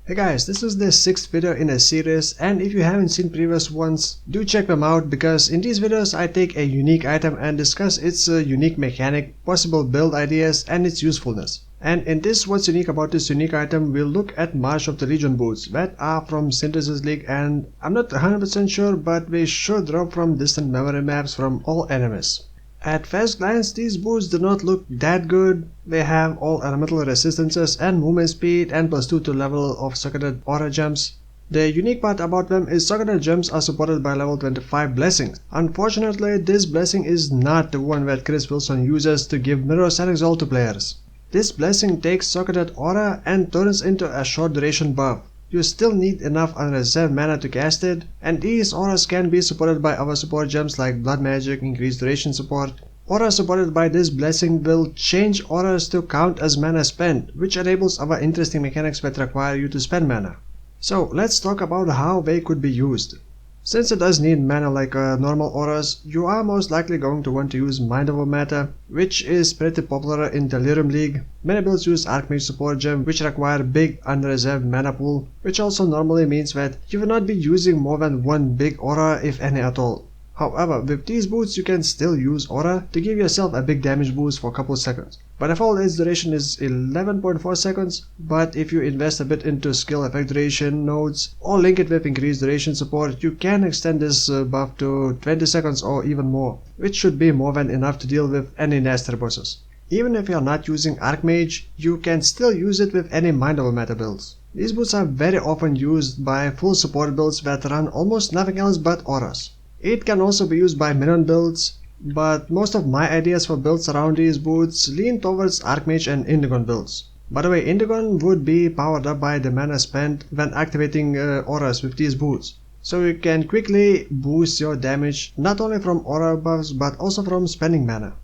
Hey guys, this is the 6th video in a series, and if you haven't seen previous ones, do check them out because in these videos I take a unique item and discuss its unique mechanic, possible build ideas and its usefulness. And in this What's Unique About This Unique Item, we'll look at March of the Legion boots that are from Synthesis League, and I'm not 100% sure, but they should drop from distant memory maps from all enemies. At first glance, these boots do not look that good. They have all elemental resistances and movement speed and +2 to level of socketed aura gems. The unique part about them is socketed gems are supported by level 25 blessings. Unfortunately, this blessing is not the one that Chris Wilson uses to give Mirror's Exile to players. This blessing takes socketed aura and turns into a short duration buff. You still need enough unreserved mana to cast it, and these auras can be supported by other support gems like Blood Magic, increased duration support. Auras supported by this blessing will change auras to count as mana spent, which enables other interesting mechanics that require you to spend mana. So let's talk about how they could be used. Since it does need mana like normal auras, you are most likely going to want to use Mind Over Matter, which is pretty popular in Delirium League. Many builds use Archmage support gem, which require big unreserved mana pool, which also normally means that you will not be using more than one big aura if any at all. However, with these boots you can still use aura to give yourself a big damage boost for a couple seconds. By default its duration is 11.4 seconds, but if you invest a bit into skill effect duration nodes or link it with increased duration support, you can extend this buff to 20 seconds or even more, which should be more than enough to deal with any nasty bosses. Even if you are not using Archmage, you can still use it with any Mind Over Matter builds. These boots are very often used by full support builds that run almost nothing else but auras. It can also be used by minion builds, but most of my ideas for builds around these boots lean towards Archmage and Indigon builds. By the way, Indigon would be powered up by the mana spent when activating auras with these boots, so you can quickly boost your damage not only from aura buffs but also from spending mana.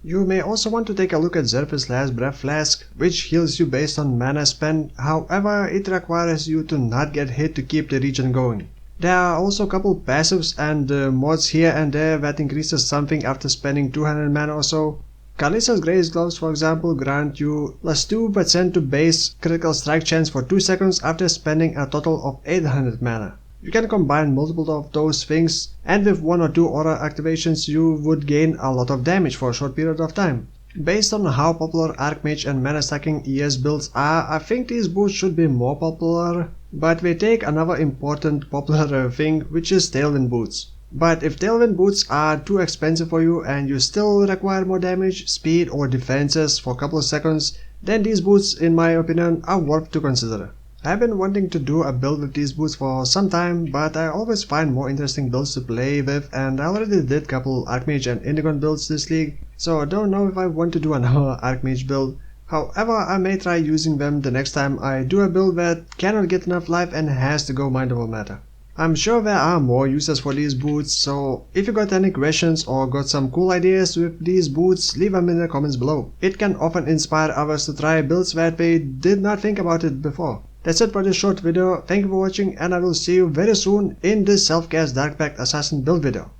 You may also want to take a look at Zerf's Last Breath Flask, which heals you based on mana spent, however it requires you to not get hit to keep the regen going. There are also a couple passives and mods here and there that increases something after spending 200 mana or so. Kalisa's Grace Gloves, for example, grant you +2% to base critical strike chance for 2 seconds after spending a total of 800 mana. You can combine multiple of those things, and with 1 or 2 aura activations you would gain a lot of damage for a short period of time. Based on how popular Archmage and mana stacking ES builds are, I think these boots should be more popular, but they take another important popular thing, which is Tailwind boots. But if Tailwind boots are too expensive for you and you still require more damage, speed or defenses for a couple of seconds, then these boots in my opinion are worth to consider. I've been wanting to do a build with these boots for some time, but I always find more interesting builds to play with, and I already did couple Archmage and Indigon builds this league, so I don't know if I want to do another Archmage build. However, I may try using them the next time I do a build that cannot get enough life and has to go Mind Over Matter. I'm sure there are more uses for these boots, so if you got any questions or got some cool ideas with these boots, leave them in the comments below. It can often inspire others to try builds that they did not think about it before. That's it for this short video. Thank you for watching, and I will see you very soon in this self-cast Dark Pact Assassin build video.